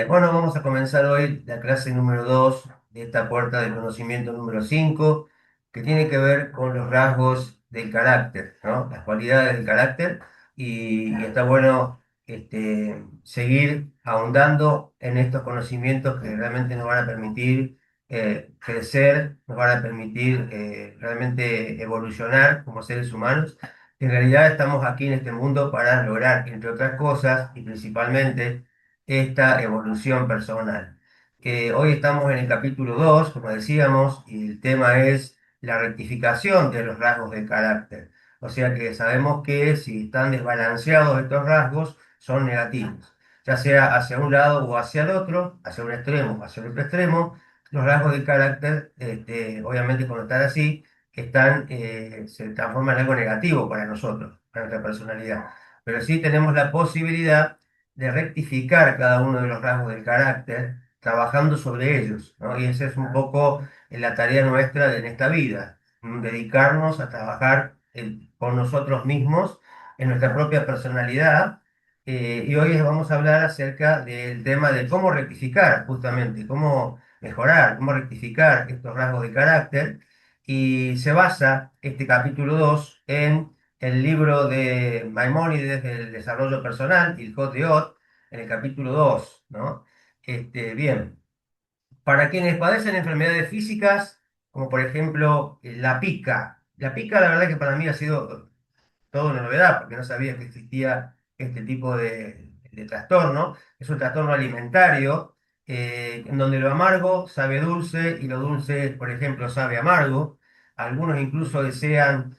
Bueno, vamos a comenzar hoy la clase número 2 de esta puerta de conocimiento número 5, que tiene que ver con los rasgos del carácter, ¿no? Las cualidades del carácter, y está bueno seguir ahondando en estos conocimientos que realmente nos van a permitir crecer, nos van a permitir realmente evolucionar como seres humanos. En realidad estamos aquí en este mundo para lograr, entre otras cosas, y principalmente, esta evolución personal. Hoy estamos en el capítulo 2, como decíamos, y el tema es la rectificación de los rasgos de carácter. O sea que sabemos que si están desbalanceados estos rasgos, son negativos, ya sea hacia un lado o hacia el otro, hacia un extremo o hacia el otro extremo. Los rasgos de carácter, obviamente, cuando están así, se transforman en algo negativo para nosotros, para nuestra personalidad. Pero sí tenemos la posibilidad de rectificar cada uno de los rasgos del carácter, trabajando sobre ellos, ¿no? Y esa es un poco la tarea nuestra en esta vida, dedicarnos a trabajar con nosotros mismos, en nuestra propia personalidad. Y hoy les vamos a hablar acerca del tema de cómo rectificar, justamente, cómo mejorar, cómo rectificar estos rasgos de carácter. Y se basa este capítulo 2 en el libro de Maimónides del desarrollo personal, el de Ot, en el capítulo 2, ¿no? Bien, para quienes padecen enfermedades físicas, como por ejemplo la pica la verdad que para mí ha sido toda una novedad, porque no sabía que existía este tipo de trastorno. Es un trastorno alimentario, en donde lo amargo sabe dulce y lo dulce, por ejemplo, sabe amargo. Algunos incluso desean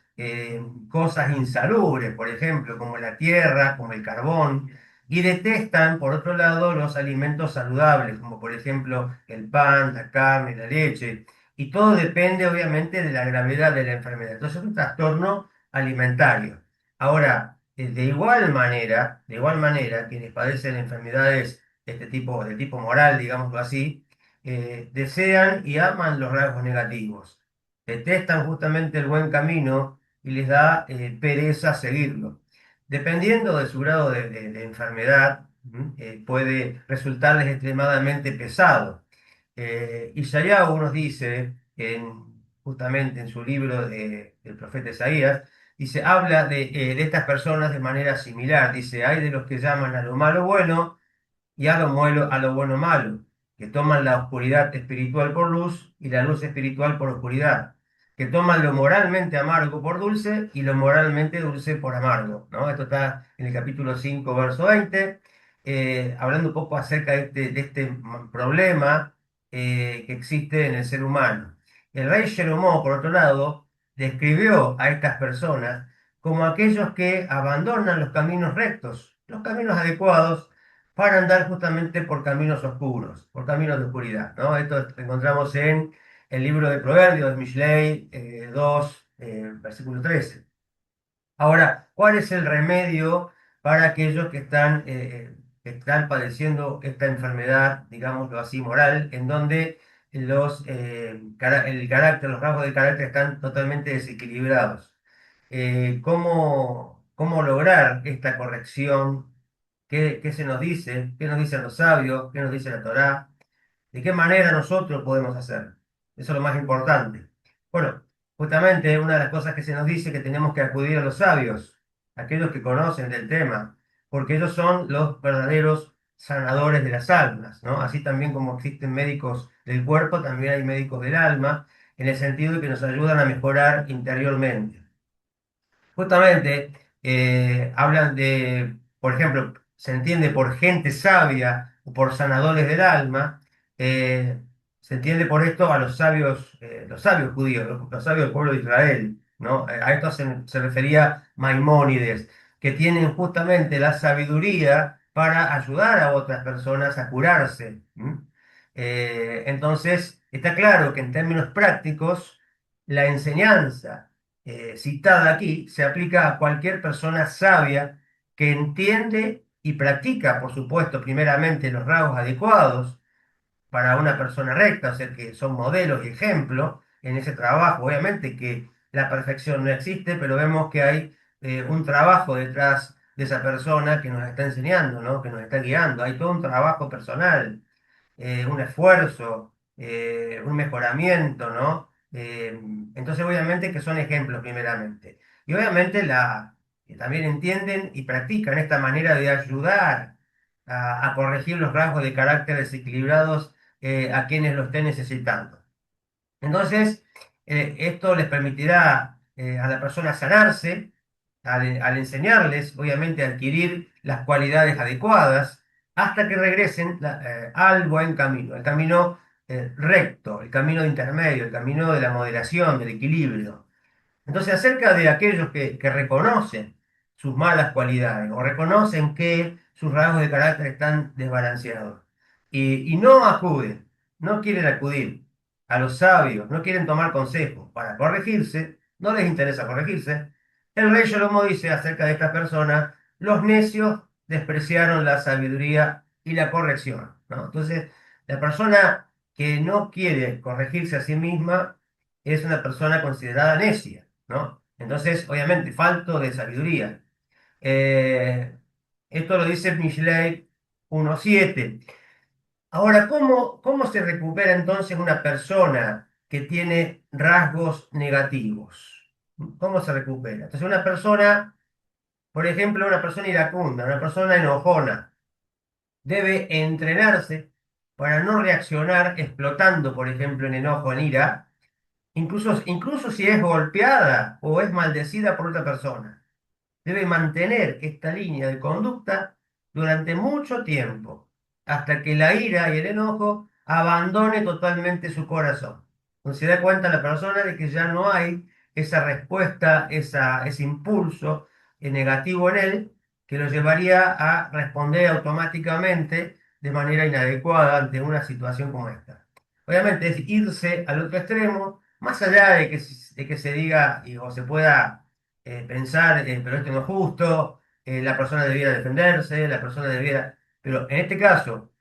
cosas insalubres, por ejemplo, como la tierra, como el carbón, y detestan, por otro lado, los alimentos saludables, como por ejemplo el pan, la carne, la leche. Y todo depende, obviamente, de la gravedad de la enfermedad. Entonces, es un trastorno alimentario. Ahora, de igual manera, quienes padecen enfermedades de tipo moral, digámoslo así, desean y aman los rasgos negativos. Detestan justamente el buen camino y les da pereza seguirlo. Dependiendo de su grado de enfermedad, puede resultarles extremadamente pesado. Isaías nos dice, justamente en su libro del profeta Isaías, dice, habla de estas personas de manera similar. Dice, hay de los que llaman a lo malo bueno y a lo bueno malo, que toman la oscuridad espiritual por luz y la luz espiritual por oscuridad, que toman lo moralmente amargo por dulce y lo moralmente dulce por amargo, ¿no? Esto está en el capítulo 5 verso 20, hablando un poco acerca de este problema que existe en el ser humano. El rey Salomón, por otro lado, describió a estas personas como aquellos que abandonan los caminos rectos, los caminos adecuados, para andar justamente por caminos oscuros, por caminos de oscuridad, ¿no? Esto lo encontramos en el libro de Proverbios, Mishlei 2, versículo 13. Ahora, ¿cuál es el remedio para aquellos que están padeciendo esta enfermedad, digámoslo así, moral, en donde el carácter, los rasgos del carácter están totalmente desequilibrados? ¿Cómo lograr esta corrección? ¿Qué se nos dice? ¿Qué nos dicen los sabios? ¿Qué nos dice la Torá? ¿De qué manera nosotros podemos hacer? Eso es lo más importante. Bueno, justamente una de las cosas que se nos dice, que tenemos que acudir a los sabios, aquellos que conocen del tema, porque ellos son los verdaderos sanadores de las almas, ¿no? Así también como existen médicos del cuerpo, también hay médicos del alma, en el sentido de que nos ayudan a mejorar interiormente. Justamente hablan de, por ejemplo, se entiende por gente sabia o por sanadores del alma. Se entiende por esto a los sabios judíos, los sabios del pueblo de Israel, ¿no? A esto se refería Maimónides, que tienen justamente la sabiduría para ayudar a otras personas a curarse. Entonces, está claro que en términos prácticos, la enseñanza citada aquí se aplica a cualquier persona sabia que entiende y practica, por supuesto, primeramente los rasgos adecuados para una persona recta, o sea, que son modelos y ejemplos en ese trabajo. Obviamente que la perfección no existe, pero vemos que hay un trabajo detrás de esa persona que nos está enseñando, ¿no? Que nos está guiando. Hay todo un trabajo personal, un esfuerzo, un mejoramiento, ¿no? Entonces, obviamente que son ejemplos primeramente. Y obviamente que también entienden y practican esta manera de ayudar a corregir los rasgos de carácter desequilibrados a quienes lo estén necesitando. Entonces, esto les permitirá a la persona sanarse al enseñarles, obviamente, a adquirir las cualidades adecuadas hasta que regresen al buen camino, el camino recto, el camino intermedio, el camino de la moderación, del equilibrio. Entonces, acerca de aquellos que reconocen sus malas cualidades o reconocen que sus rasgos de carácter están desbalanceados y no acuden, no quieren acudir a los sabios, no quieren tomar consejos para corregirse, no les interesa corregirse, el rey Shlomo dice acerca de estas personas, los necios despreciaron la sabiduría y la corrección, ¿no? Entonces, la persona que no quiere corregirse a sí misma es una persona considerada necia, ¿no? Entonces, obviamente, falto de sabiduría. Eh, Esto lo dice Mishlei 1:7. Ahora, ¿cómo se recupera entonces una persona que tiene rasgos negativos? ¿Cómo se recupera? Entonces, una persona, por ejemplo, una persona iracunda, una persona enojona, debe entrenarse para no reaccionar explotando, por ejemplo, en enojo, en ira, incluso si es golpeada o es maldecida por otra persona. Debe mantener esta línea de conducta durante mucho tiempo, hasta que la ira y el enojo abandone totalmente su corazón. No se da cuenta la persona de que ya no hay esa respuesta, ese impulso negativo en él que lo llevaría a responder automáticamente de manera inadecuada ante una situación como esta. Obviamente es irse al otro extremo, más allá de que se diga o se pueda pensar, pero esto no es justo, la persona debiera defenderse, la persona debiera... Pero en este caso,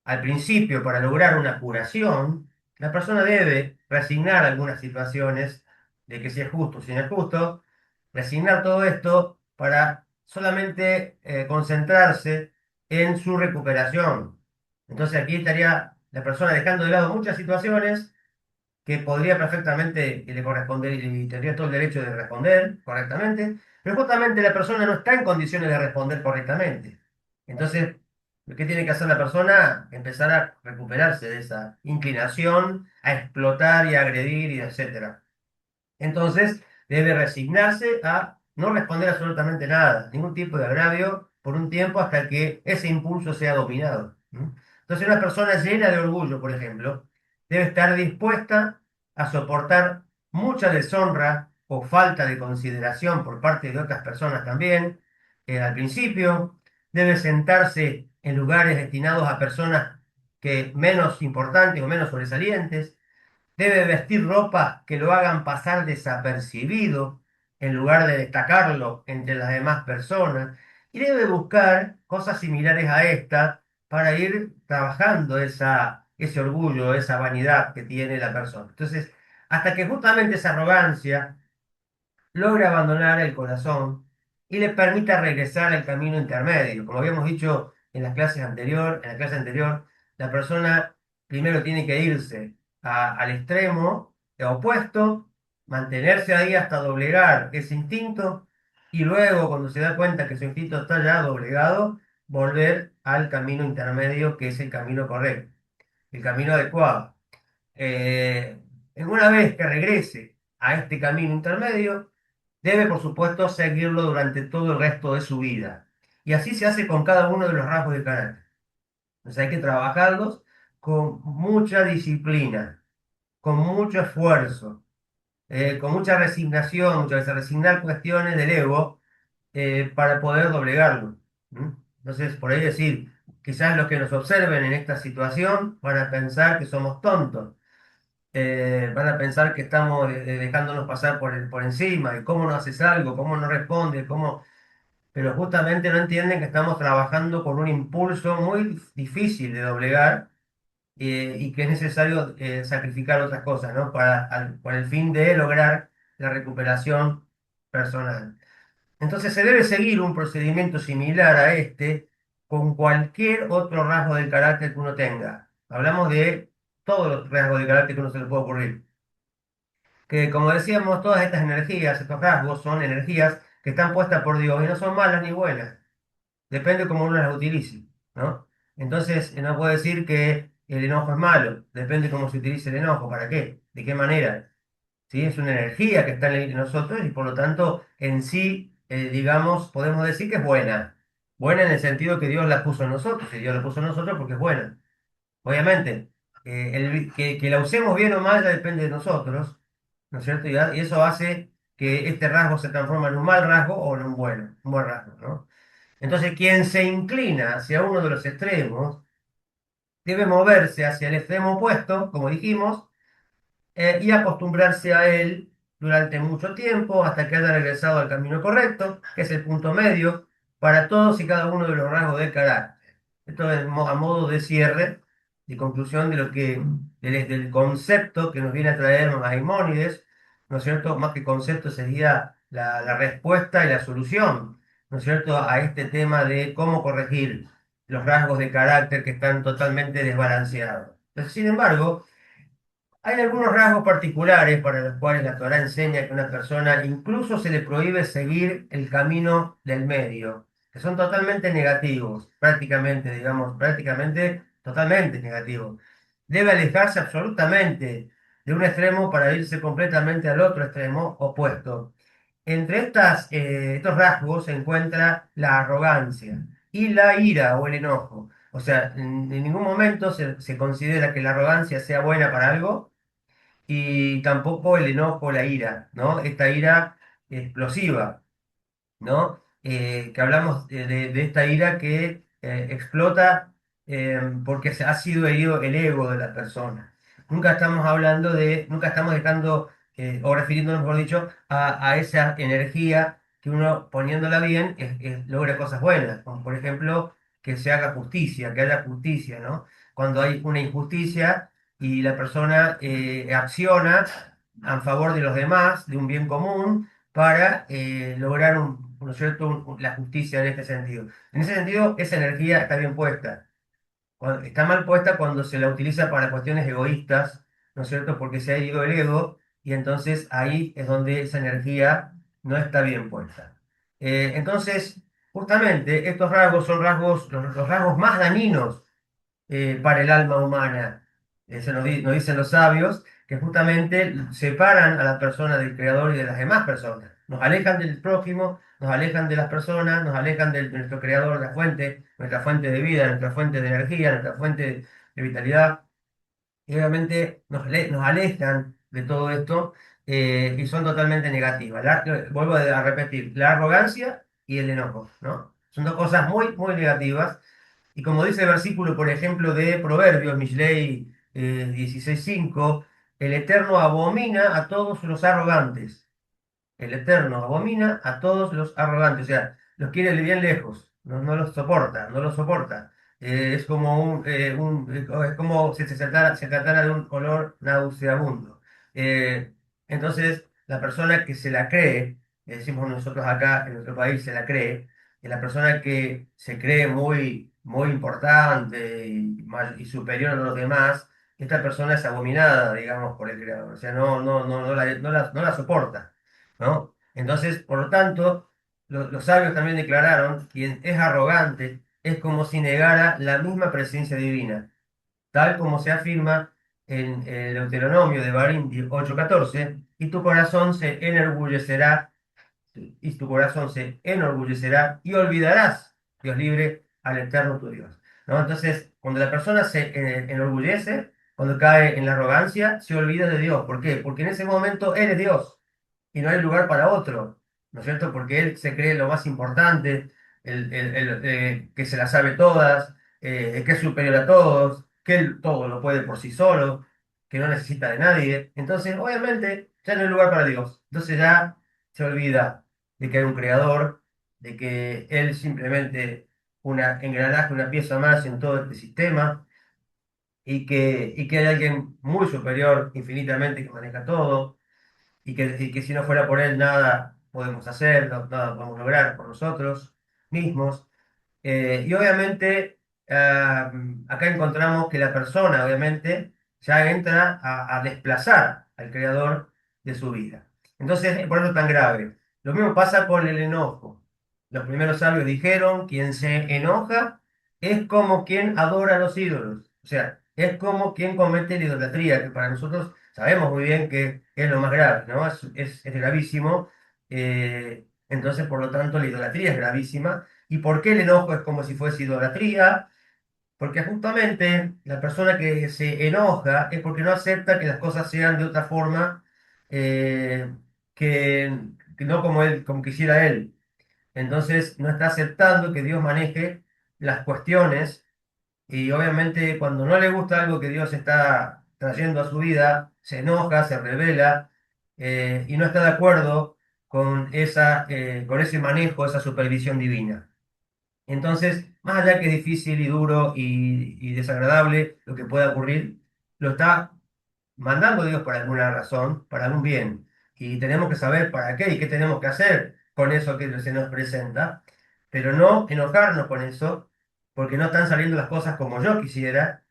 al principio, para lograr una curación, la persona debe resignar algunas situaciones de que si es justo o si no es justo, resignar todo esto para solamente concentrarse en su recuperación. Entonces aquí estaría la persona dejando de lado muchas situaciones que podría perfectamente que le corresponder y tendría todo el derecho de responder correctamente, pero justamente la persona no está en condiciones de responder correctamente. Entonces, ¿qué tiene que hacer la persona? Empezar a recuperarse de esa inclinación a explotar y a agredir y etcétera. Entonces, debe resignarse a no responder absolutamente nada, ningún tipo de agravio por un tiempo hasta que ese impulso sea dominado. ¿M? Entonces, una persona llena de orgullo, por ejemplo, debe estar dispuesta a soportar mucha deshonra o falta de consideración por parte de otras personas también. Al principio, debe sentarse en lugares destinados a personas que menos importantes o menos sobresalientes. Debe vestir ropas que lo hagan pasar desapercibido en lugar de destacarlo entre las demás personas. Y debe buscar cosas similares a esta para ir trabajando ese orgullo, esa vanidad que tiene la persona. Entonces, hasta que justamente esa arrogancia logra abandonar el corazón y le permita regresar al camino intermedio. Como habíamos dicho en la clase anterior, la persona primero tiene que irse al extremo opuesto, mantenerse ahí hasta doblegar ese instinto y luego, cuando se da cuenta que su instinto está ya doblegado, volver al camino intermedio, que es el camino correcto, el camino adecuado. Eh, una vez que regrese a este camino intermedio, debe, por supuesto, seguirlo durante todo el resto de su vida. Y así se hace con cada uno de los rasgos de carácter. Entonces hay que trabajarlos con mucha disciplina, con mucho esfuerzo, con mucha resignación, muchas veces resignar cuestiones del ego para poder doblegarlo. ¿M? Entonces, por ahí decir, quizás los que nos observen en esta situación van a pensar que somos tontos, van a pensar que estamos dejándonos pasar por encima, y cómo no haces algo, cómo no respondes, cómo... Pero justamente no entienden que estamos trabajando con un impulso muy difícil de doblegar y que es necesario sacrificar otras cosas, ¿no? Con el fin de lograr la recuperación personal. Entonces se debe seguir un procedimiento similar a este con cualquier otro rasgo del carácter que uno tenga. Hablamos de todos los rasgos de carácter que uno se le puede ocurrir. Que como decíamos, todas estas energías, estos rasgos, son energías que están puestas por Dios y no son malas ni buenas. Depende cómo uno las utilice, ¿no? Entonces, no puedo decir que el enojo es malo. Depende cómo se utilice el enojo. ¿Para qué? ¿De qué manera? ¿Sí? Es una energía que está en nosotros y por lo tanto en sí, digamos, podemos decir que es buena. Buena en el sentido que Dios la puso en nosotros, y Dios la puso en nosotros porque es buena. Obviamente, que la usemos bien o mal ya depende de nosotros, ¿no es cierto? Y eso hace que este rasgo se transforme en un mal rasgo o en un buen rasgo, ¿no? Entonces, quien se inclina hacia uno de los extremos debe moverse hacia el extremo opuesto, como dijimos, y acostumbrarse a él durante mucho tiempo hasta que haya regresado al camino correcto, que es el punto medio, para todos y cada uno de los rasgos del carácter. Esto es a modo de cierre y conclusión de lo que, del concepto que nos viene a traer Maimónides, ¿no es cierto? Más que concepto sería la respuesta y la solución, ¿no es cierto?, a este tema de cómo corregir los rasgos de carácter que están totalmente desbalanceados. Entonces, sin embargo, hay algunos rasgos particulares para los cuales la Torá enseña que una persona incluso se le prohíbe seguir el camino del medio, que son totalmente negativos, prácticamente, digamos, prácticamente totalmente negativos. Debe alejarse absolutamente de un extremo para irse completamente al otro extremo opuesto. Entre estos rasgos se encuentra la arrogancia y la ira o el enojo. O sea, en ningún momento se considera que la arrogancia sea buena para algo y tampoco el enojo, la ira, ¿no? Esta ira explosiva, ¿no? Que hablamos de esta ira que explota porque ha sido herido el ego de la persona. Nunca estamos hablando nunca estamos dejando, o refiriéndonos, mejor dicho, a esa energía que uno poniéndola bien logra cosas buenas, como por ejemplo que se haga justicia, que haya justicia, ¿no? Cuando hay una injusticia y la persona acciona a favor de los demás, de un bien común, para lograr ¿no es cierto?, la justicia en este sentido. En ese sentido, esa energía está bien puesta. Está mal puesta cuando se la utiliza para cuestiones egoístas, ¿no es cierto?, porque se ha herido el ego y entonces ahí es donde esa energía no está bien puesta. Entonces, justamente, estos rasgos son los rasgos más dañinos para el alma humana. Eso nos dicen los sabios, que justamente separan a la persona del Creador y de las demás personas. Nos alejan del prójimo, nos alejan de las personas, nos alejan de nuestro Creador, la fuente, nuestra fuente de vida, nuestra fuente de energía, nuestra fuente de vitalidad. Y obviamente nos alejan de todo esto y son totalmente negativas. Vuelvo a repetir, la arrogancia y el enojo, ¿no? Son dos cosas muy, muy negativas y como dice el versículo, por ejemplo, de Proverbios, Mishlei 16:5, el Eterno abomina a todos los arrogantes. El Eterno abomina a todos los arrogantes, o sea, los quiere bien lejos, no los soporta, no los soporta. Es como es como si se tratara de un olor nauseabundo. Eh, entonces, la persona que se la cree, decimos nosotros acá en nuestro país, se la cree, es la persona que se cree muy, muy importante y superior a los demás, esta persona es abominada, digamos, por el Creador, o sea, no la soporta. ¿No? Entonces, por lo tanto, los sabios también declararon, quien es arrogante es como si negara la misma presencia divina, tal como se afirma en el Deuteronomio de Barín 8:14, y tu corazón se enorgullecerá, y olvidarás, Dios libre, al eterno tu Dios. ¿No? Entonces, cuando la persona se enorgullece, cuando cae en la arrogancia, se olvida de Dios. ¿Por qué? Porque en ese momento Él es Dios y no hay lugar para otro, ¿no es cierto? Porque él se cree lo más importante, que se las sabe todas, que es superior a todos, que él todo lo puede por sí solo, que no necesita de nadie. Entonces, obviamente, ya no hay lugar para Dios. Entonces ya se olvida de que hay un creador, de que él simplemente una engranaje, una pieza más en todo este sistema. Y que hay alguien muy superior infinitamente que maneja todo, y que si no fuera por él podemos hacer, nada podemos lograr por nosotros mismos. Y obviamente, acá encontramos que la persona, obviamente, ya entra a desplazar al creador de su vida. Entonces, por eso es tan grave. Lo mismo pasa con el enojo. Los primeros sabios dijeron, quien se enoja es como quien adora a los ídolos. O sea, es como quien comete la idolatría, que para nosotros sabemos muy bien que es lo más grave, ¿no? Es gravísimo. Entonces, por lo tanto, la idolatría es gravísima. ¿Y por qué el enojo es como si fuese idolatría? Porque justamente la persona que se enoja es porque no acepta que las cosas sean de otra forma, eh, que, que no como él, como quisiera él. Entonces no está aceptando que Dios maneje las cuestiones y obviamente cuando no le gusta algo que Dios está trayendo a su vida, se enoja, se revela y no está de acuerdo con ese manejo, esa supervisión divina. Entonces, más allá que es difícil y duro y desagradable lo que pueda ocurrir, lo está mandando Dios por alguna razón, para algún bien. Y tenemos que saber para qué y qué tenemos que hacer con eso que se nos presenta, pero no enojarnos con eso, porque no están saliendo las cosas como yo quisiera,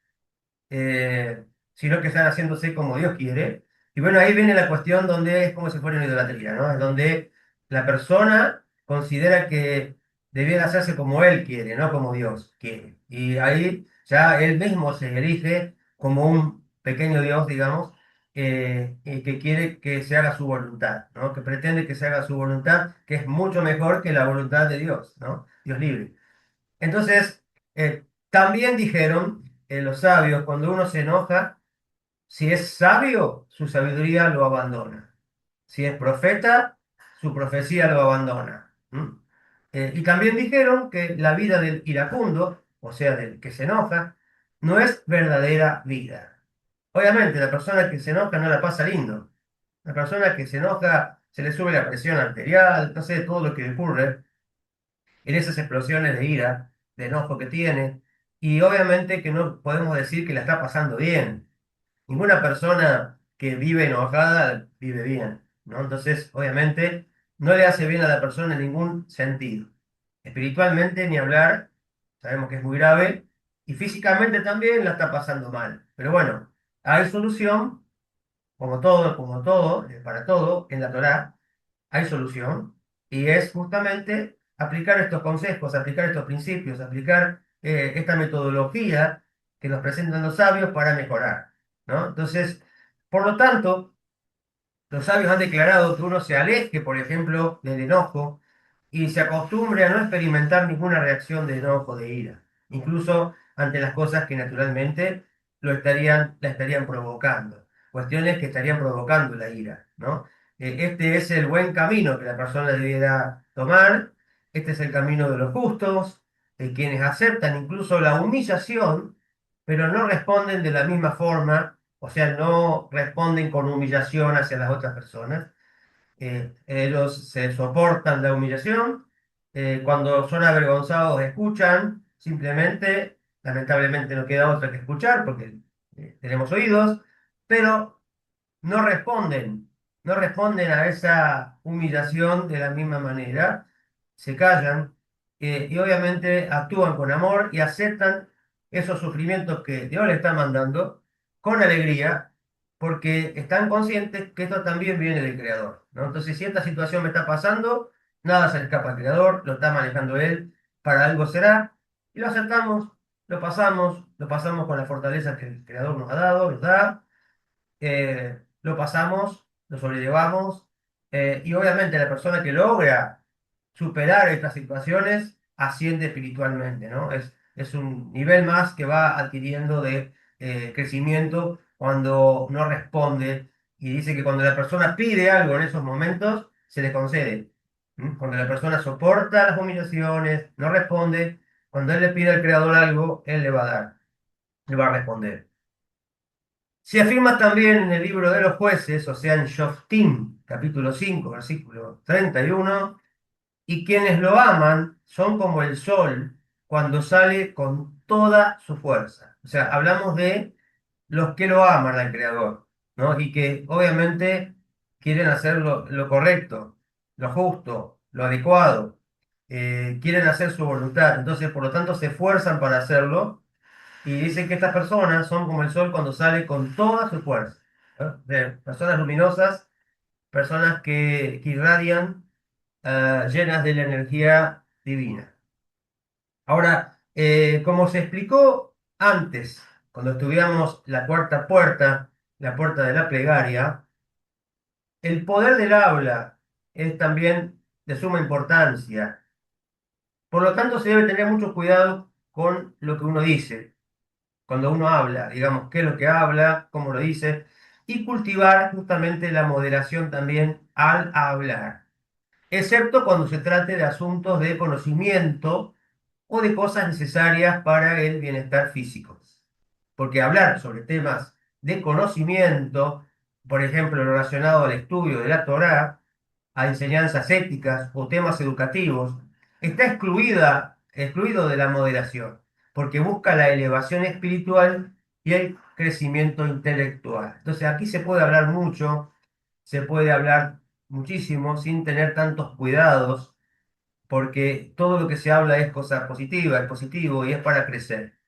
sino que están haciéndose como Dios quiere. Y bueno, ahí viene la cuestión donde es como si fuera una idolatría, ¿no? Es donde la persona considera que debiera hacerse como él quiere, no como Dios quiere. Y ahí ya él mismo se elige como un pequeño Dios, digamos, y que quiere que se haga su voluntad, ¿no? Que pretende que se haga su voluntad, que es mucho mejor que la voluntad de Dios, ¿no? Dios libre. Entonces, también dijeron los sabios, cuando uno se enoja, si es sabio, su sabiduría lo abandona. Si es profeta, su profecía lo abandona. ¿Mm? Y también dijeron que la vida del iracundo, o sea, del que se enoja, no es verdadera vida. Obviamente, la persona que se enoja no la pasa lindo. La persona que se enoja se le sube la presión arterial, no sé, todo lo que le ocurre en esas explosiones de ira, de enojo que tiene, y obviamente que no podemos decir que la está pasando bien. Ninguna persona que vive enojada vive bien, ¿no? Entonces, obviamente, no le hace bien a la persona en ningún sentido. Espiritualmente, ni hablar, sabemos que es muy grave, y físicamente también la está pasando mal. Pero bueno, hay solución, como todo, para todo en la Torá hay solución y es justamente aplicar estos consejos, aplicar estos principios, aplicar esta metodología que nos presentan los sabios para mejorar, ¿no? Entonces, por lo tanto, los sabios han declarado que uno se aleje, por ejemplo, del enojo y se acostumbre a no experimentar ninguna reacción de enojo, de ira, incluso ante las cosas que naturalmente la estarían provocando, cuestiones que estarían provocando la ira, ¿no? Este es el buen camino que la persona debiera tomar, este es el camino de los justos, de quienes aceptan incluso la humillación, pero no responden de la misma forma, o sea, no responden con humillación hacia las otras personas. Ellos se soportan la humillación. Cuando son avergonzados, escuchan. Simplemente, lamentablemente, no queda otra que escuchar porque tenemos oídos, pero no responden a esa humillación de la misma manera, se callan y obviamente actúan con amor y aceptan esos sufrimientos que Dios les está mandando con alegría, porque están conscientes que esto también viene del Creador, ¿no? Entonces, si esta situación me está pasando, nada se le escapa al Creador, lo está manejando Él, para algo será, y lo aceptamos, lo pasamos con la fortaleza que el Creador nos ha dado, nos da lo pasamos, lo sobrellevamos, y obviamente la persona que logra superar estas situaciones asciende espiritualmente, ¿no? Es un nivel más que va adquiriendo de crecimiento cuando no responde, y dice que cuando la persona pide algo en esos momentos, se le concede. ¿Mm? Cuando la persona soporta las humillaciones, no responde, cuando él le pide al Creador algo, él le va a dar, le va a responder. Se afirma también en el libro de los jueces, o sea, en Shoftim, capítulo 5 versículo 31, y quienes lo aman son como el sol cuando sale con toda su fuerza. O sea, hablamos de los que lo aman al Creador, ¿no? Y que obviamente quieren hacer lo correcto. lo justo, lo adecuado, quieren hacer su voluntad, entonces por lo tanto se esfuerzan para hacerlo y dicen que estas personas son como el sol cuando sale con toda su fuerza, ¿no? De personas luminosas, personas que irradian, llenas de la energía divina. Ahora, como se explicó antes, cuando estudiamos la cuarta puerta, la puerta de la plegaria, el poder del habla es también de suma importancia. Por lo tanto, se debe tener mucho cuidado con lo que uno dice, cuando uno habla, digamos, qué es lo que habla, cómo lo dice, y cultivar justamente la moderación también al hablar, excepto cuando se trate de asuntos de conocimiento o de cosas necesarias para el bienestar físico. Porque hablar sobre temas de conocimiento, por ejemplo, relacionado al estudio de la Torá, a enseñanzas éticas o temas educativos, está excluido de la moderación, porque busca la elevación espiritual y el crecimiento intelectual. Entonces aquí se puede hablar mucho, se puede hablar muchísimo sin tener tantos cuidados, porque todo lo que se habla es cosa positiva, es positivo y es para crecer.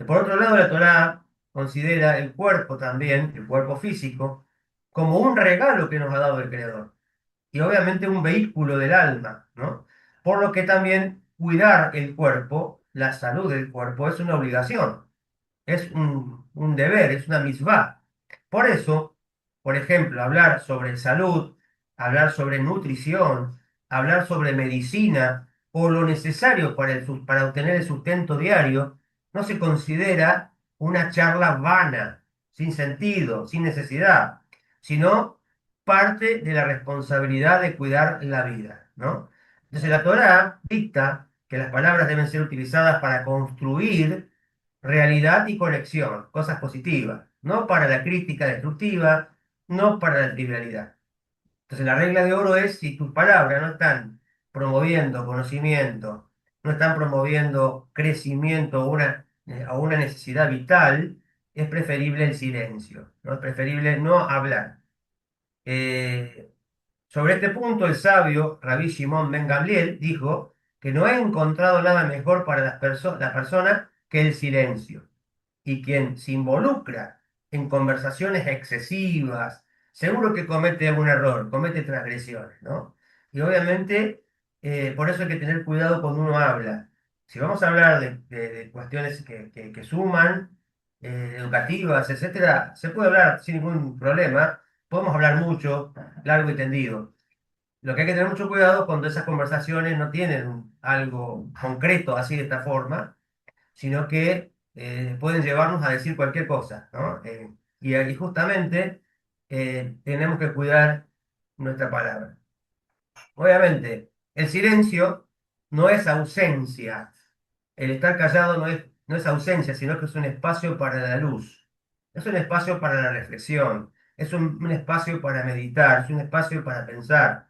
Por otro lado, la Torá considera el cuerpo también, el cuerpo físico, como un regalo que nos ha dado el Creador y obviamente un vehículo del alma, ¿no? Por lo que también cuidar el cuerpo, la salud del cuerpo, es una obligación, es un deber, es una misvá. Por eso, por ejemplo, hablar sobre salud, hablar sobre nutrición, hablar sobre medicina o lo necesario para, para obtener el sustento diario, no se considera una charla vana, sin sentido, sin necesidad, sino parte de la responsabilidad de cuidar la vida, ¿no? Entonces la Torá dicta que las palabras deben ser utilizadas para construir realidad y conexión, cosas positivas, no para la crítica destructiva, no para la trivialidad. Entonces la regla de oro es si tus palabras no están promoviendo conocimiento, no están promoviendo crecimiento o una necesidad vital, es preferible el silencio, ¿no? Es preferible no hablar. Eh, Sobre este punto, el sabio Rabbi Shimon Ben Gamliel dijo que no he encontrado nada mejor para la persona que el silencio. Y quien se involucra en conversaciones excesivas, seguro que comete algún error, comete transgresiones, ¿no? Y obviamente, por eso hay que tener cuidado cuando uno habla. Si vamos a hablar de cuestiones que suman, educativas, etcétera, se puede hablar sin ningún problema. Podemos hablar mucho, largo y tendido. Lo que hay que tener mucho cuidado cuando esas conversaciones no tienen algo concreto así de esta forma, sino que pueden llevarnos a decir cualquier cosa, ¿no? Y justamente tenemos que cuidar nuestra palabra. Obviamente, el silencio no es ausencia. El estar callado no es ausencia, sino que es un espacio para la luz. Es un espacio para la reflexión. Es un espacio para meditar. Es un espacio para pensar.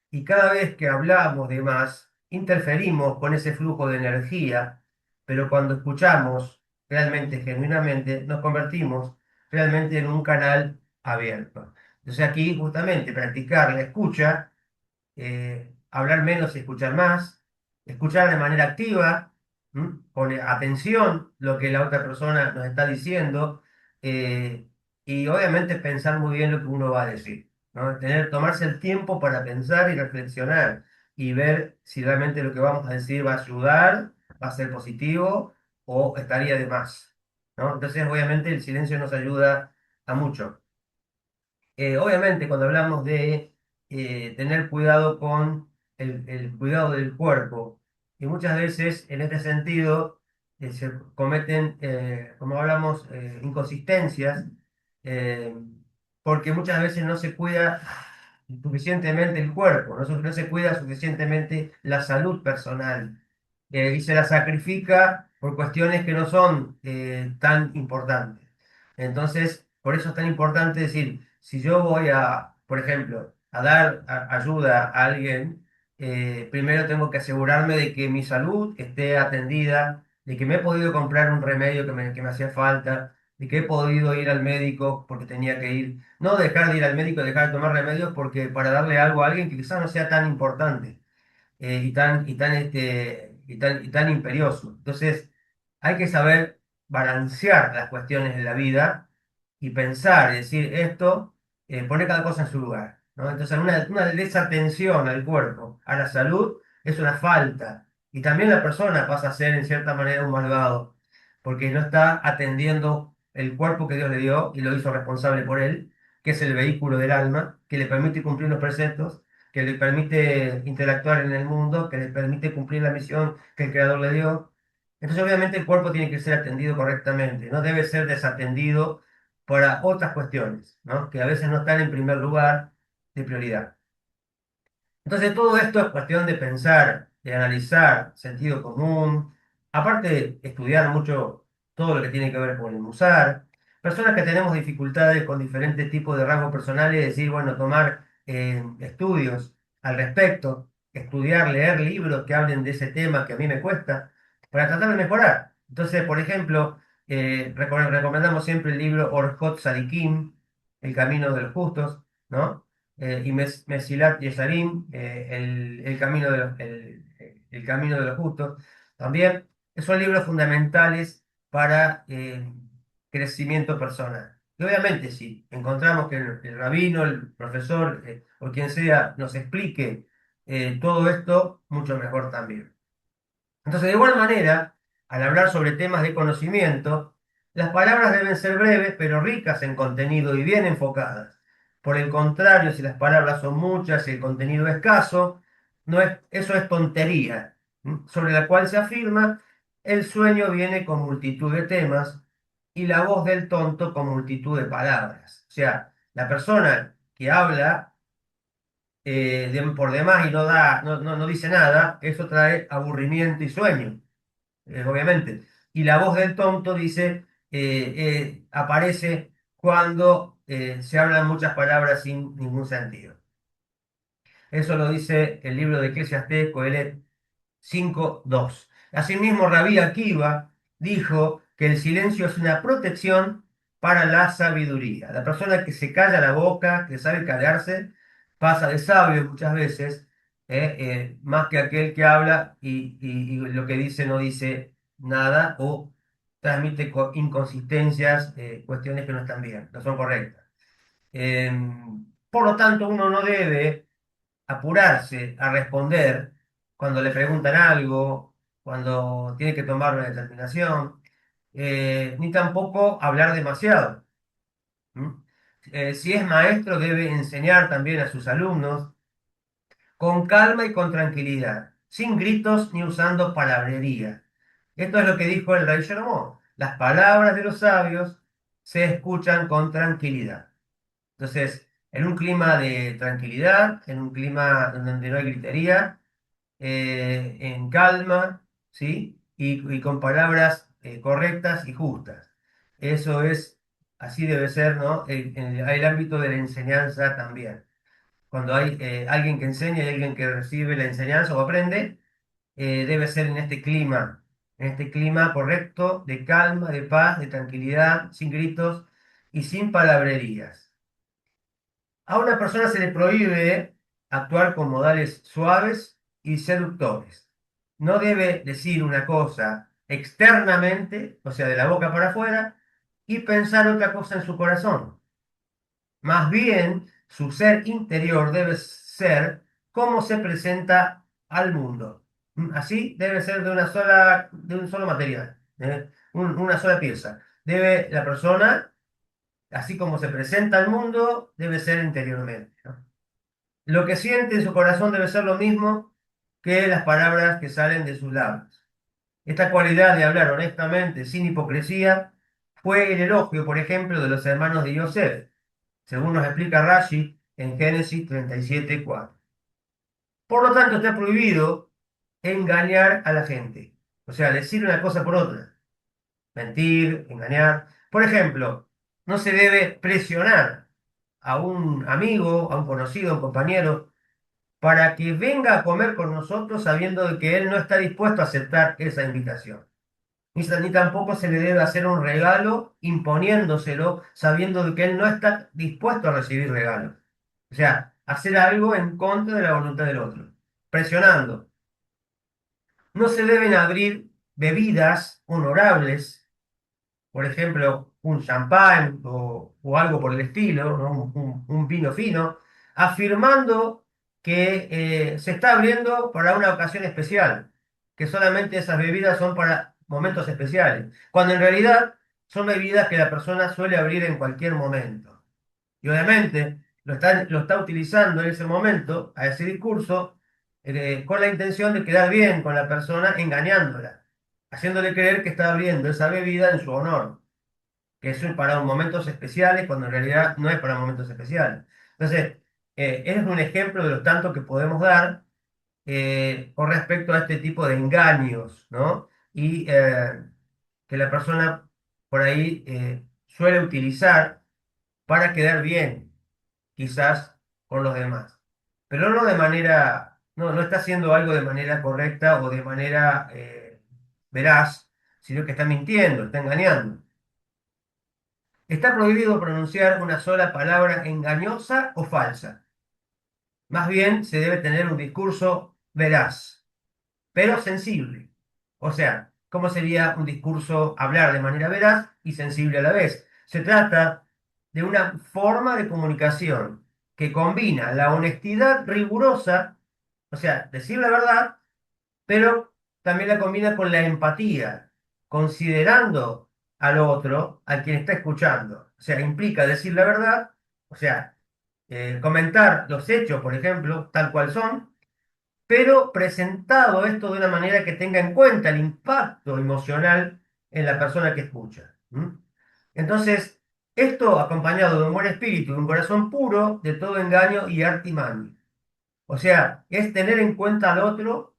Y cada vez que hablamos de más, interferimos con ese flujo de energía, pero cuando escuchamos realmente, genuinamente, nos convertimos realmente en un canal abierto. Entonces aquí justamente practicar la escucha, hablar menos y escuchar más, escuchar de manera activa, ¿m? Con atención lo que la otra persona nos está diciendo, eh, y obviamente pensar muy bien lo que uno va a decir, ¿no? Tomarse el tiempo para pensar y reflexionar y ver si realmente lo que vamos a decir va a ayudar, va a ser positivo o estaría de más, ¿no? Entonces, obviamente, el silencio nos ayuda a mucho. Obviamente, cuando hablamos de tener cuidado con el cuidado del cuerpo, y muchas veces en este sentido se cometen, como hablamos, inconsistencias, eh, porque muchas veces no se cuida suficientemente el cuerpo, no se cuida suficientemente la salud personal, y se la sacrifica por cuestiones que no son tan importantes. Entonces, por eso es tan importante decir, si yo voy a, por ejemplo, a dar ayuda a alguien, primero tengo que asegurarme de que mi salud esté atendida, de que me he podido comprar un remedio que me hacía falta, de que he podido ir al médico porque tenía que ir, no dejar de ir al médico, dejar de tomar remedios porque para darle algo a alguien que quizás no sea tan importante y tan imperioso. Entonces, hay que saber balancear las cuestiones de la vida y pensar, y decir esto, poner cada cosa en su lugar, ¿no? Entonces, una desatención al cuerpo, a la salud, es una falta. Y también la persona pasa a ser, en cierta manera, un malvado, porque no está atendiendo el cuerpo que Dios le dio y lo hizo responsable por él, que es el vehículo del alma, que le permite cumplir los preceptos, que le permite interactuar en el mundo, que le permite cumplir la misión que el Creador le dio. Entonces, obviamente, el cuerpo tiene que ser atendido correctamente, no debe ser desatendido para otras cuestiones, ¿no? Que a veces no están en primer lugar de prioridad. Entonces, todo esto es cuestión de pensar, de analizar, sentido común, aparte de estudiar mucho todo lo que tiene que ver con el musar. Personas que tenemos dificultades con diferentes tipos de rasgos personales, decir, bueno, tomar estudios al respecto, estudiar, leer libros que hablen de ese tema que a mí me cuesta, para tratar de mejorar. Entonces, por ejemplo, recomendamos siempre el libro Orjot Sadikim, El Camino de los Justos, ¿no? Y Mesilat Yesarim, el camino el camino de los justos. También son libros fundamentales para crecimiento personal. Y obviamente, si encontramos que el rabino, el profesor o quien sea nos explique todo esto, mucho mejor también. Entonces, de igual manera, al hablar sobre temas de conocimiento, las palabras deben ser breves, pero ricas en contenido y bien enfocadas. Por el contrario, si las palabras son muchas y el contenido escaso, no es, eso es tontería, sobre la cual se afirma, el sueño viene con multitud de temas y la voz del tonto con multitud de palabras. O sea, la persona que habla por demás y no dice nada, eso trae aburrimiento y sueño, obviamente. Y la voz del tonto dice, aparece cuando se hablan muchas palabras sin ningún sentido. Eso lo dice el libro de Eclesiastés, Coelet 5:2. Asimismo, Rabí Akiva dijo que el silencio es una protección para la sabiduría. La persona que se calla la boca, que sabe callarse, pasa de sabio muchas veces, más que aquel que habla y lo que dice no dice nada o transmite inconsistencias, cuestiones que no están bien, no son correctas. Por lo tanto, uno no debe apurarse a responder cuando le preguntan algo, cuando tiene que tomar una determinación, ni tampoco hablar demasiado. ¿M? Si es maestro, debe enseñar también a sus alumnos con calma y con tranquilidad, sin gritos ni usando palabrería. Esto es lo que dijo el rey Salomón. Las palabras de los sabios se escuchan con tranquilidad. Entonces, en un clima de tranquilidad, en un clima donde no hay gritería, en calma, ¿sí? Y con palabras correctas y justas. Eso es, así debe ser, ¿no? En el ámbito de la enseñanza también. Cuando hay alguien que enseña y alguien que recibe la enseñanza o aprende, debe ser en este clima correcto, de calma, de paz, de tranquilidad, sin gritos y sin palabrerías. A una persona se le prohíbe actuar con modales suaves y seductores. No debe decir una cosa externamente, o sea, de la boca para afuera, y pensar otra cosa en su corazón. Más bien, su ser interior debe ser cómo se presenta al mundo. Así debe ser de un solo material, una sola pieza. Debe la persona, así como se presenta al mundo, debe ser interiormente, ¿no? Lo que siente en su corazón debe ser lo mismo que las palabras que salen de sus labios. Esta cualidad de hablar honestamente, sin hipocresía, fue el elogio, por ejemplo, de los hermanos de Yosef, según nos explica Rashi en Génesis 37:4. Por lo tanto, está prohibido engañar a la gente, o sea, decir una cosa por otra, mentir, engañar. Por ejemplo, no se debe presionar a un amigo, a un conocido, a un compañero, para que venga a comer con nosotros sabiendo de que él no está dispuesto a aceptar esa invitación. ni tampoco se le debe hacer un regalo imponiéndoselo, sabiendo de que él no está dispuesto a recibir regalos. O sea, hacer algo en contra de la voluntad del otro, presionando. No se deben abrir bebidas honorables, por ejemplo, un champán o algo por el estilo, ¿no? Un vino fino, afirmando que se está abriendo para una ocasión especial, que solamente esas bebidas son para momentos especiales, cuando en realidad son bebidas que la persona suele abrir en cualquier momento. Y obviamente lo está utilizando en ese momento, a ese discurso, con la intención de quedar bien con la persona, engañándola, haciéndole creer que está abriendo esa bebida en su honor, que es para momentos especiales, cuando en realidad no es para momentos especiales. Entonces, es un ejemplo de los tantos que podemos dar con respecto a este tipo de engaños, ¿no? Y que la persona por ahí suele utilizar para quedar bien, quizás con los demás. Pero no de manera, no está haciendo algo de manera correcta o de manera veraz, sino que está mintiendo, está engañando. Está prohibido pronunciar una sola palabra engañosa o falsa. Más bien se debe tener un discurso veraz, pero sensible. O sea, ¿cómo sería un discurso hablar de manera veraz y sensible a la vez? Se trata de una forma de comunicación que combina la honestidad rigurosa, o sea, decir la verdad, pero también la combina con la empatía, considerando al otro, a quien está escuchando. O sea, implica decir la verdad, o sea, comentar los hechos, por ejemplo, tal cual son, pero presentado esto de una manera que tenga en cuenta el impacto emocional en la persona que escucha. ¿M? Entonces, esto acompañado de un buen espíritu, de un corazón puro, de todo engaño y artimaña. O sea, es tener en cuenta al otro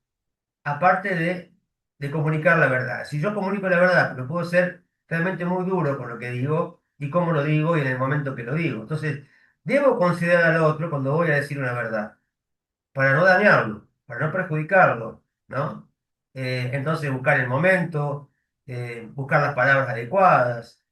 aparte de comunicar la verdad. Si yo comunico la verdad, pero puedo ser realmente muy duro con lo que digo y cómo lo digo y en el momento que lo digo. Entonces, debo considerar al otro cuando voy a decir una verdad para no dañarlo, para no perjudicarlo, ¿no? Entonces buscar el momento, buscar las palabras adecuadas,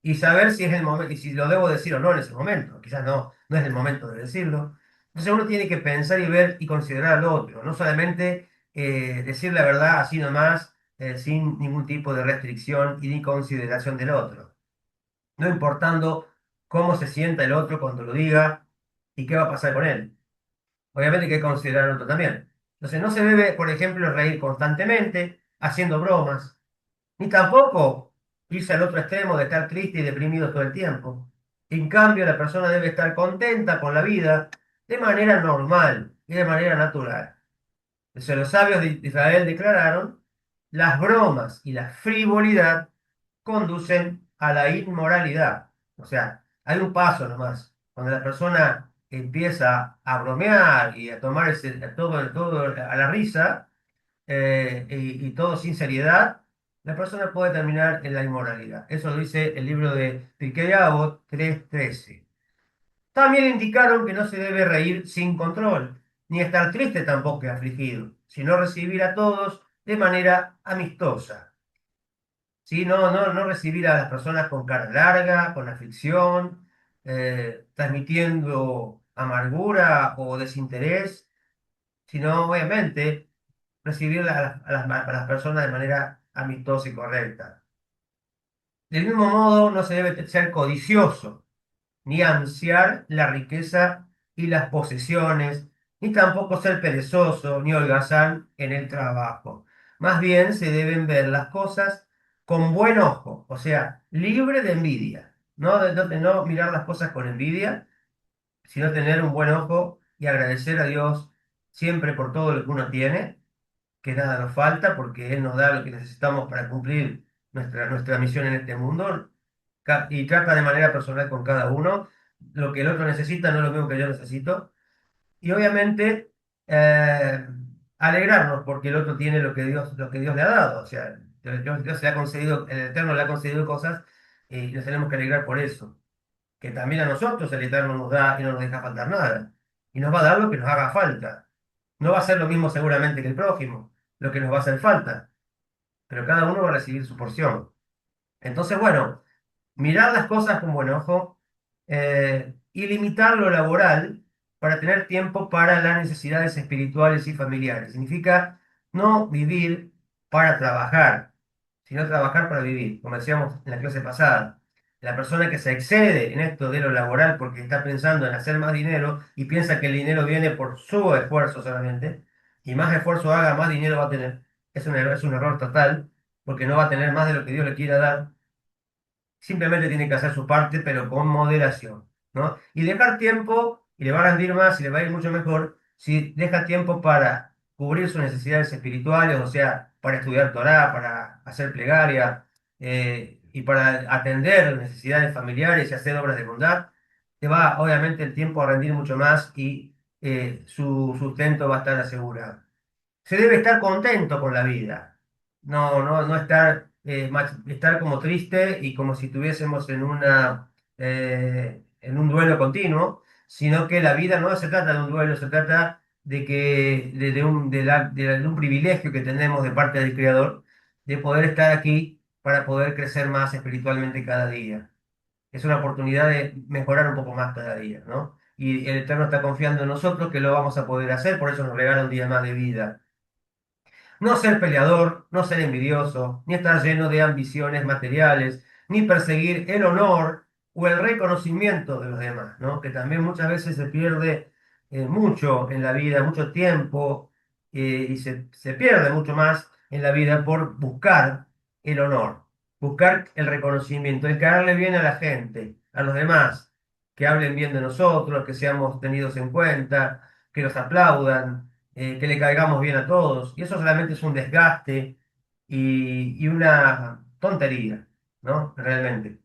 y saber si es el momento, y si lo debo decir o no en ese momento. Quizás no es el momento de decirlo. Entonces uno tiene que pensar y ver y considerar al otro, no solamente decir la verdad así nomás, sin ningún tipo de restricción y ni consideración del otro, no importando cómo se sienta el otro cuando lo diga y qué va a pasar con él. Obviamente hay que considerar otro también. Entonces, no se debe, por ejemplo, reír constantemente, haciendo bromas, ni tampoco irse al otro extremo de estar triste y deprimido todo el tiempo. En cambio, la persona debe estar contenta con la vida de manera normal y de manera natural. Entonces, los sabios de Israel declararon, las bromas y la frivolidad conducen a la inmoralidad. O sea, hay un paso nomás. Cuando la persona empieza a bromear y a tomar todo a la risa, y todo sin seriedad, la persona puede terminar en la inmoralidad. Eso lo dice el libro de Pirkei Avot 3:13. También indicaron que no se debe reír sin control, ni estar triste tampoco afligido, sino recibir a todos de manera amistosa. ¿Sí? No recibir a las personas con cara larga, con aflicción, transmitiendo amargura o desinterés, sino obviamente recibir a las personas de manera amistosa y correcta. Del mismo modo, no se debe ser codicioso ni ansiar la riqueza y las posesiones, ni tampoco ser perezoso ni holgazán en el trabajo. Más bien se deben ver las cosas con buen ojo, o sea, libre de envidia. No mirar las cosas con envidia, sino tener un buen ojo y agradecer a Dios siempre por todo lo que uno tiene, que nada nos falta, porque Él nos da lo que necesitamos para cumplir nuestra misión en este mundo, y trata de manera personal con cada uno. Lo que el otro necesita no es lo mismo que yo necesito. Y obviamente alegrarnos porque el otro tiene lo que Dios le ha dado. O sea, Dios le ha concedido, el Eterno le ha concedido cosas y nos tenemos que alegrar por eso. Que también a nosotros el Eterno nos da y no nos deja faltar nada. Y nos va a dar lo que nos haga falta. No va a ser lo mismo seguramente que el prójimo, lo que nos va a hacer falta. pero cada uno va a recibir su porción. Entonces, bueno, mirar las cosas con buen ojo y limitar lo laboral para tener tiempo para las necesidades espirituales y familiares. Significa no vivir para trabajar, sino trabajar para vivir, como decíamos en la clase pasada. La persona que se excede en esto de lo laboral porque está pensando en hacer más dinero y piensa que el dinero viene por su esfuerzo solamente, y más esfuerzo haga, más dinero va a tener. Es un error total, porque no va a tener más de lo que Dios le quiera dar. Simplemente tiene que hacer su parte, pero con moderación, ¿no? Y dejar tiempo, y le va a rendir más y le va a ir mucho mejor si deja tiempo para cubrir sus necesidades espirituales, o sea, para estudiar Torá, para hacer plegaria, y para atender necesidades familiares y hacer obras de bondad. Te va, obviamente, el tiempo a rendir mucho más y su sustento va a estar asegurado. Se debe estar contento con la vida, no estar, estar como triste y como si estuviésemos en un duelo continuo, sino que la vida no se trata de un duelo, se trata de que de un privilegio que tenemos de parte del Creador, de poder estar aquí para poder crecer más espiritualmente cada día. Es una oportunidad de mejorar un poco más cada día, ¿no? Y el Eterno está confiando en nosotros que lo vamos a poder hacer, por eso nos regala un día más de vida. No ser peleador, no ser envidioso, ni estar lleno de ambiciones materiales, ni perseguir el honor o el reconocimiento de los demás, ¿no? Que también muchas veces se pierde mucho en la vida, mucho tiempo, y se pierde mucho más en la vida por buscar el honor, buscar el reconocimiento, el caerle bien a la gente, a los demás, que hablen bien de nosotros, que seamos tenidos en cuenta, que nos aplaudan, que le caigamos bien a todos. Y eso solamente es un desgaste y una tontería, ¿no? Realmente.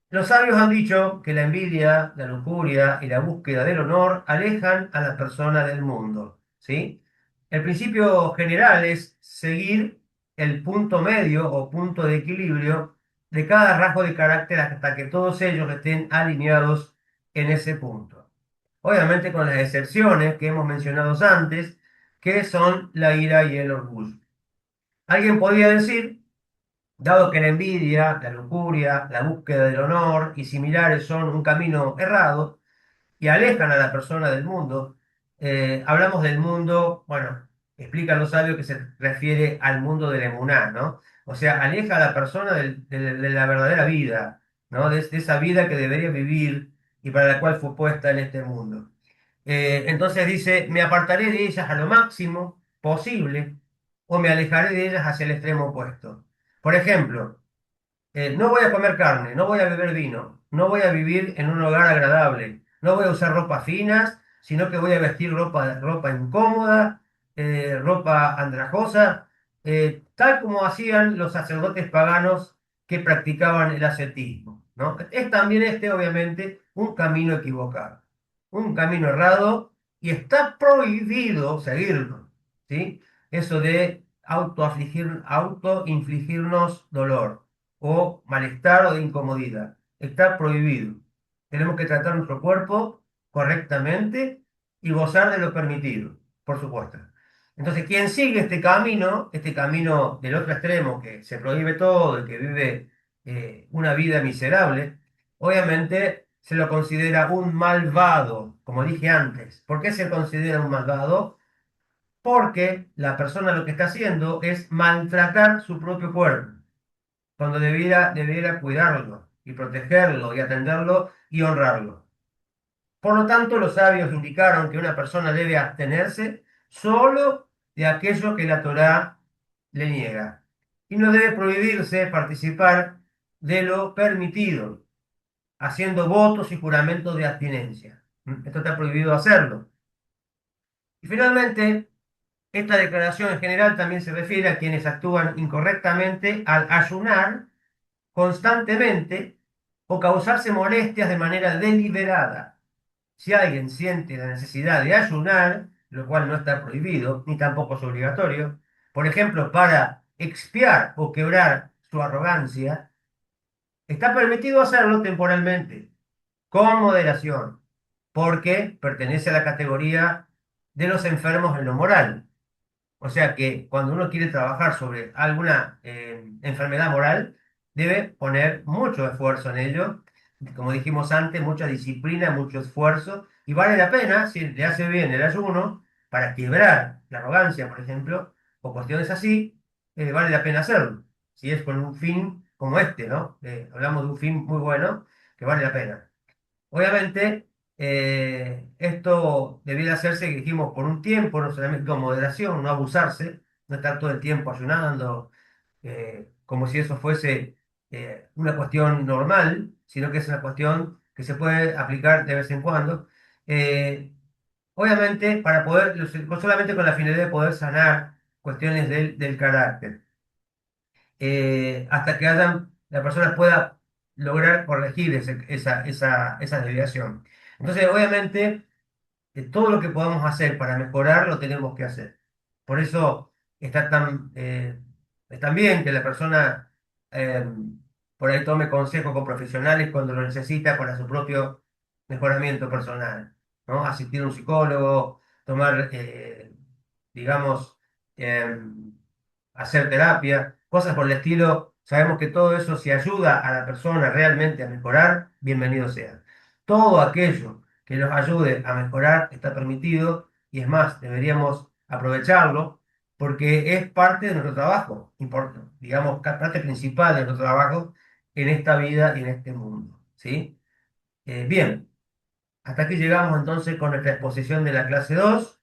Los sabios han dicho que la envidia, la lujuria y la búsqueda del honor alejan a la persona del mundo, ¿sí? El principio general es seguir el punto medio o punto de equilibrio de cada rasgo de carácter hasta que todos ellos estén alineados en ese punto. Obviamente con las excepciones que hemos mencionado antes, que son la ira y el orgullo. Alguien podría decir, dado que la envidia, la lujuria, la búsqueda del honor y similares son un camino errado y alejan a la persona del mundo, hablamos del mundo, bueno, explican los sabios que se refiere al mundo de la emuná, ¿no? O sea, aleja a la persona de la verdadera vida, ¿no? De esa vida que debería vivir y para la cual fue puesta en este mundo. Entonces dice, me apartaré de ellas a lo máximo posible o me alejaré de ellas hacia el extremo opuesto. Por ejemplo, no voy a comer carne, no voy a beber vino, no voy a vivir en un hogar agradable, no voy a usar ropas finas, sino que voy a vestir ropa incómoda, ropa andrajosa, tal como hacían los sacerdotes paganos que practicaban el ascetismo, ¿no? Es también este, obviamente, un camino equivocado, un camino errado y está prohibido seguirlo, ¿sí? Eso de autoinfligirnos dolor o malestar o de incomodidad. Está prohibido. Tenemos que tratar nuestro cuerpo correctamente y gozar de lo permitido, por supuesto. Entonces, quien sigue este camino del otro extremo, que se prohíbe todo y que vive una vida miserable, obviamente se lo considera un malvado, como dije antes. ¿Por qué se considera un malvado? Porque la persona lo que está haciendo es maltratar su propio cuerpo cuando debiera cuidarlo y protegerlo y atenderlo y honrarlo. Por lo tanto, los sabios indicaron que una persona debe abstenerse solo de aquello que la Torá le niega y no debe prohibirse participar de lo permitido, haciendo votos y juramentos de abstinencia. Esto está prohibido hacerlo. Y finalmente, esta declaración en general también se refiere a quienes actúan incorrectamente al ayunar constantemente o causarse molestias de manera deliberada. Si alguien siente la necesidad de ayunar, lo cual no está prohibido, ni tampoco es obligatorio, por ejemplo, para expiar o quebrar su arrogancia, está permitido hacerlo temporalmente, con moderación, porque pertenece a la categoría de los enfermos en lo moral. O sea que cuando uno quiere trabajar sobre alguna enfermedad moral, debe poner mucho esfuerzo en ello. Como dijimos antes, mucha disciplina, mucho esfuerzo. Y vale la pena, si le hace bien el ayuno, para quebrar la arrogancia, por ejemplo, o cuestiones así, vale la pena hacerlo. Si es con un fin como este, ¿no? Hablamos de un fin muy bueno, que vale la pena. Obviamente, esto debiera hacerse, dijimos, por un tiempo, no solamente con moderación, no abusarse, no estar todo el tiempo ayunando, como si eso fuese una cuestión normal, sino que es una cuestión que se puede aplicar de vez en cuando. Eh, Obviamente, para poder, solamente con la finalidad de poder sanar cuestiones del carácter hasta que la persona pueda lograr corregir esa desviación. Entonces, obviamente, todo lo que podamos hacer para mejorar lo tenemos que hacer. Por eso es tan bien que la persona eh, por ahí tome consejo con profesionales cuando lo necesita para su propio mejoramiento personal, ¿no? Asistir a un psicólogo, tomar, digamos, eh, hacer terapia, cosas por el estilo. Sabemos que todo eso, si ayuda a la persona realmente a mejorar, bienvenido sea. Todo aquello que nos ayude a mejorar está permitido y es más, deberíamos aprovecharlo porque es parte de nuestro trabajo, digamos, parte principal de nuestro trabajo en esta vida y en este mundo, ¿sí? Bien, hasta aquí llegamos entonces con nuestra exposición de la clase 2.